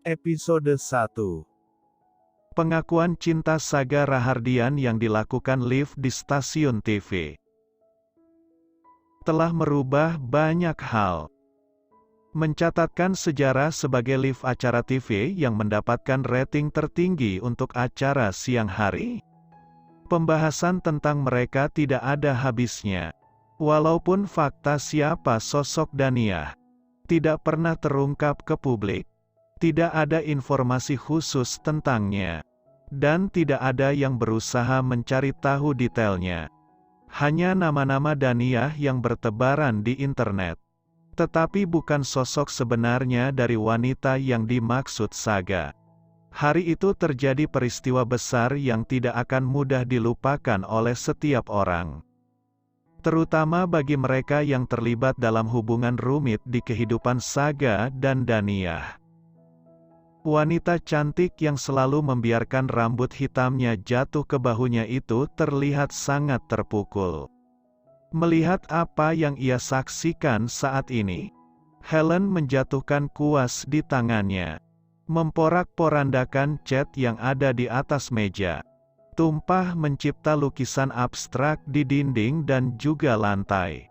Episode 1. Pengakuan cinta Saga Rahardian yang dilakukan Liv di stasiun TV telah merubah banyak hal. Mencatatkan sejarah sebagai Liv acara TV yang mendapatkan rating tertinggi untuk acara siang hari. Pembahasan tentang mereka tidak ada habisnya. Walaupun fakta siapa sosok Daniah tidak pernah terungkap ke publik. Tidak ada informasi khusus tentangnya. Dan tidak ada yang berusaha mencari tahu detailnya. Hanya nama-nama Daniah yang bertebaran di internet. Tetapi bukan sosok sebenarnya dari wanita yang dimaksud Saga. Hari itu terjadi peristiwa besar yang tidak akan mudah dilupakan oleh setiap orang. Terutama bagi mereka yang terlibat dalam hubungan rumit di kehidupan Saga dan Daniah. Wanita cantik yang selalu membiarkan rambut hitamnya jatuh ke bahunya itu terlihat sangat terpukul. Melihat apa yang ia saksikan saat ini, Helen menjatuhkan kuas di tangannya. Memporak-porandakan cat yang ada di atas meja. Tumpah mencipta lukisan abstrak di dinding dan juga lantai.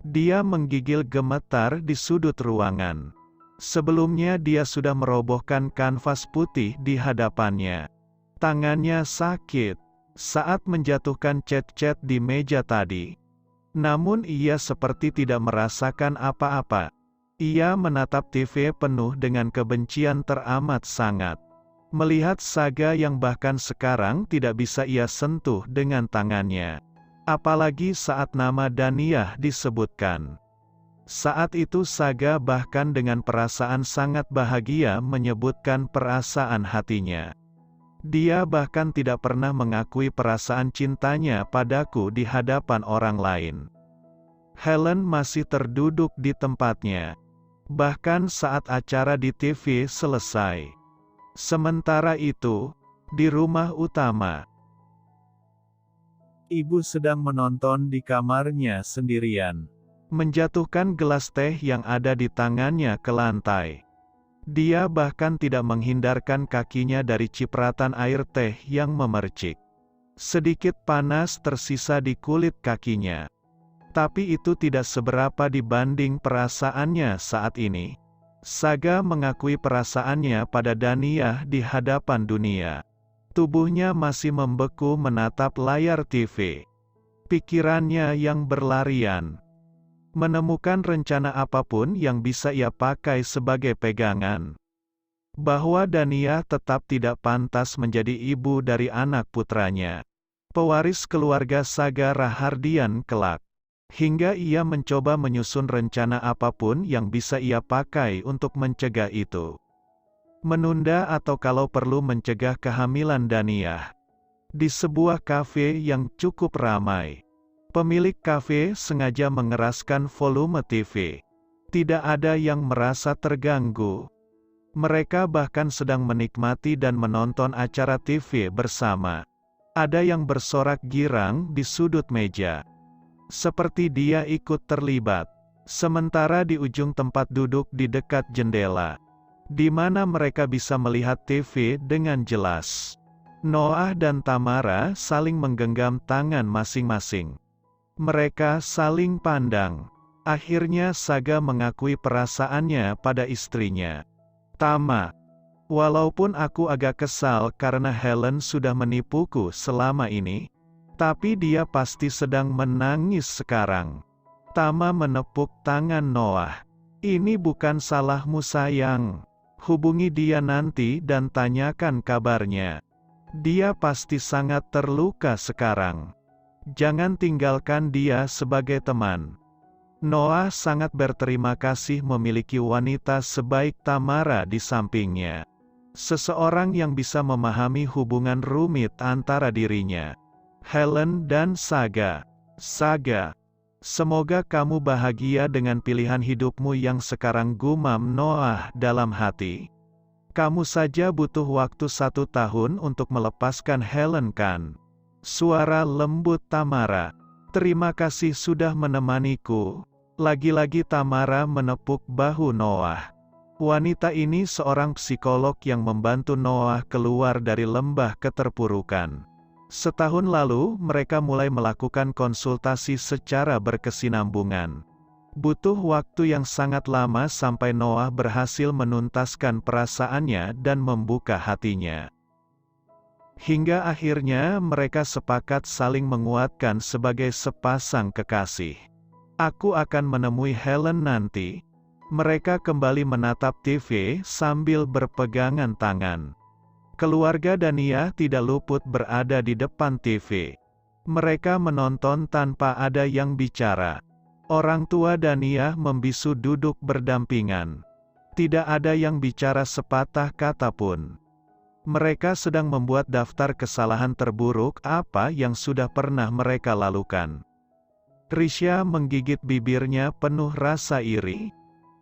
Dia menggigil gemetar di sudut ruangan. Sebelumnya dia sudah merobohkan kanvas putih di hadapannya. Tangannya sakit saat menjatuhkan cat-cat di meja tadi. Namun ia seperti tidak merasakan apa-apa. Ia menatap TV penuh dengan kebencian teramat sangat. Melihat Saga yang bahkan sekarang tidak bisa ia sentuh dengan tangannya. Apalagi saat nama Daniah disebutkan. Saat itu Saga bahkan dengan perasaan sangat bahagia menyebutkan perasaan hatinya. Dia bahkan tidak pernah mengakui perasaan cintanya padaku di hadapan orang lain. Helen masih terduduk di tempatnya. Bahkan saat acara di TV selesai. Sementara itu, di rumah utama, ibu sedang menonton di kamarnya sendirian. Menjatuhkan gelas teh yang ada di tangannya ke lantai. Dia bahkan tidak menghindarkan kakinya dari cipratan air teh yang memercik. Sedikit panas tersisa di kulit kakinya. Tapi itu tidak seberapa dibanding perasaannya saat ini. Saga mengakui perasaannya pada Daniah di hadapan dunia. Tubuhnya masih membeku menatap layar TV. Pikirannya yang berlarian. Menemukan rencana apapun yang bisa ia pakai sebagai pegangan. Bahwa Daniah tetap tidak pantas menjadi ibu dari anak putranya. Pewaris keluarga Saga Rahardian kelak. Hingga ia mencoba menyusun rencana apapun yang bisa ia pakai untuk mencegah itu. Menunda atau kalau perlu mencegah kehamilan Daniah. Di sebuah kafe yang cukup ramai. Pemilik kafe sengaja mengeraskan volume TV. Tidak ada yang merasa terganggu. Mereka bahkan sedang menikmati dan menonton acara TV bersama. Ada yang bersorak girang di sudut meja. Seperti dia ikut terlibat. Sementara di ujung tempat duduk di dekat jendela, di mana mereka bisa melihat TV dengan jelas, Noah dan Tamara saling menggenggam tangan masing-masing. Mereka saling pandang. Akhirnya Saga mengakui perasaannya pada istrinya. Tama, walaupun aku agak kesal karena Helen sudah menipuku selama ini, tapi dia pasti sedang menangis sekarang. Tama menepuk tangan Noah. Ini bukan salahmu sayang. Hubungi dia nanti dan tanyakan kabarnya. Dia pasti sangat terluka sekarang. Jangan tinggalkan dia sebagai teman. Noah sangat berterima kasih memiliki wanita sebaik Tamara di sampingnya. Seseorang yang bisa memahami hubungan rumit antara dirinya, Helen dan Saga. Saga, semoga kamu bahagia dengan pilihan hidupmu yang sekarang, gumam Noah dalam hati. Kamu saja butuh waktu 1 tahun untuk melepaskan Helen kan? Suara lembut Tamara. Terima kasih sudah menemaniku. Lagi-lagi Tamara menepuk bahu Noah. Wanita ini seorang psikolog yang membantu Noah keluar dari lembah keterpurukan. Setahun lalu, mereka mulai melakukan konsultasi secara berkesinambungan. Butuh waktu yang sangat lama sampai Noah berhasil menuntaskan perasaannya dan membuka hatinya. Hingga akhirnya mereka sepakat saling menguatkan sebagai sepasang kekasih. Aku akan menemui Helen nanti. Mereka kembali menatap TV sambil berpegangan tangan. Keluarga Dania tidak luput berada di depan TV. Mereka menonton tanpa ada yang bicara. Orang tua Dania membisu duduk berdampingan. Tidak ada yang bicara sepatah kata pun. Mereka sedang membuat daftar kesalahan terburuk apa yang sudah pernah mereka lakukan. Risha menggigit bibirnya penuh rasa iri.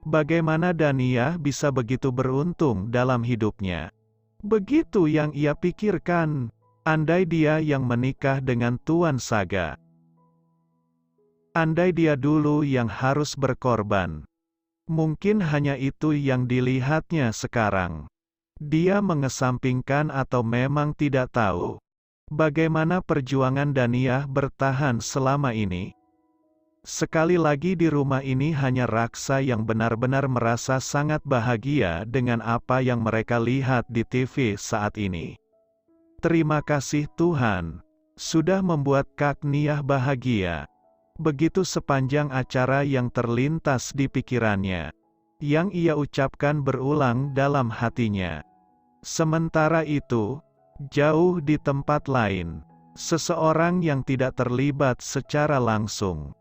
Bagaimana Dania bisa begitu beruntung dalam hidupnya? Begitu yang ia pikirkan, andai dia yang menikah dengan Tuan Saga. Andai dia dulu yang harus berkorban. Mungkin hanya itu yang dilihatnya sekarang. Dia mengesampingkan atau memang tidak tahu bagaimana perjuangan Dania bertahan selama ini. Sekali lagi di rumah ini hanya Raksa yang benar-benar merasa sangat bahagia dengan apa yang mereka lihat di TV saat ini. Terima kasih Tuhan, sudah membuat Kak Nia bahagia. Begitu sepanjang acara yang terlintas di pikirannya, yang ia ucapkan berulang dalam hatinya. Sementara itu, jauh di tempat lain, seseorang yang tidak terlibat secara langsung,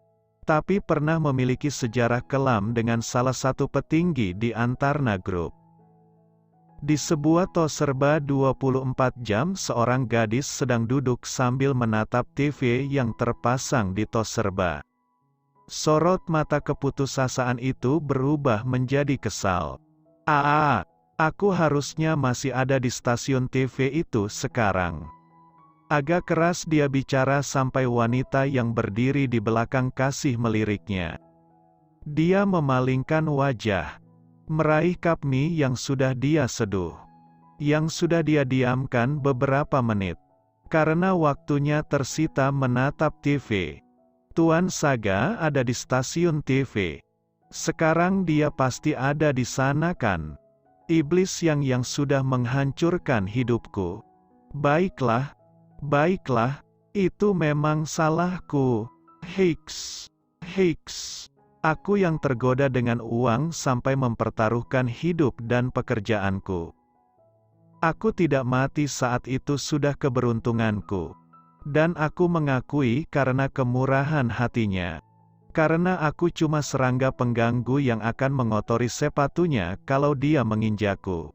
tapi pernah memiliki sejarah kelam dengan salah satu petinggi di Antarna Group. Di sebuah toserba 24 jam seorang gadis sedang duduk sambil menatap TV yang terpasang di toserba. Sorot mata keputusasaan itu berubah menjadi kesal. Aku harusnya masih ada di stasiun TV itu sekarang. Agak keras dia bicara sampai wanita yang berdiri di belakang kasih meliriknya. Dia memalingkan wajah, meraih cup mie yang sudah dia seduh, yang sudah dia diamkan beberapa menit. Karena waktunya tersita menatap TV. Tuan Saga ada di stasiun TV. Sekarang dia pasti ada di sana kan? Iblis yang sudah menghancurkan hidupku. Baiklah, itu memang salahku. Hicks. Aku yang tergoda dengan uang sampai mempertaruhkan hidup dan pekerjaanku. Aku tidak mati saat itu sudah keberuntunganku. Dan aku mengakui karena kemurahan hatinya. Karena aku cuma serangga pengganggu yang akan mengotori sepatunya kalau dia menginjakku.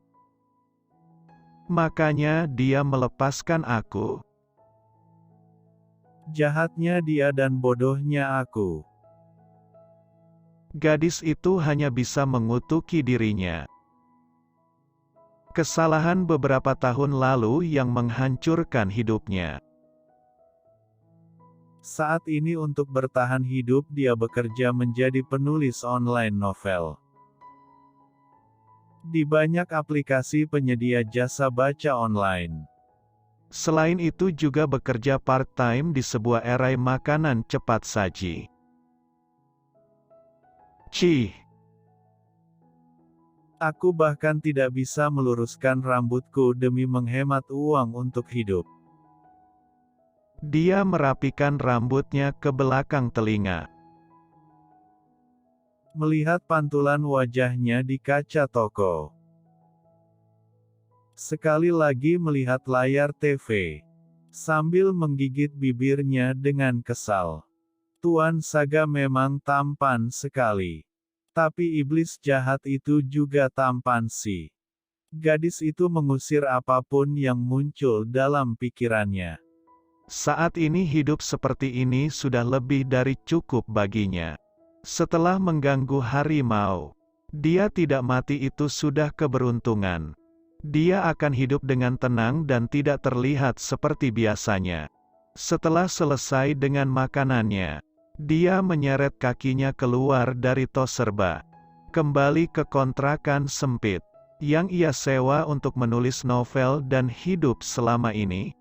Makanya dia melepaskan aku. Jahatnya dia dan bodohnya aku. Gadis itu hanya bisa mengutuki dirinya. Kesalahan beberapa tahun lalu yang menghancurkan hidupnya. Saat ini untuk bertahan hidup dia bekerja menjadi penulis online novel. Di banyak aplikasi penyedia jasa baca online. Selain itu juga bekerja part-time di sebuah erai makanan cepat saji. Aku bahkan tidak bisa meluruskan rambutku demi menghemat uang untuk hidup. Dia merapikan rambutnya ke belakang telinga. Melihat pantulan wajahnya di kaca toko. Sekali lagi melihat layar TV. Sambil menggigit bibirnya dengan kesal. Tuan Saga memang tampan sekali. Tapi iblis jahat itu juga tampan sih. Gadis itu mengusir apapun yang muncul dalam pikirannya. Saat ini hidup seperti ini sudah lebih dari cukup baginya. Setelah mengganggu harimau, dia tidak mati itu sudah keberuntungan. Dia akan hidup dengan tenang dan tidak terlihat seperti biasanya. Setelah selesai dengan makanannya, dia menyeret kakinya keluar dari toserba. kembali ke kontrakan sempit yang ia sewa untuk menulis novel dan hidup selama ini.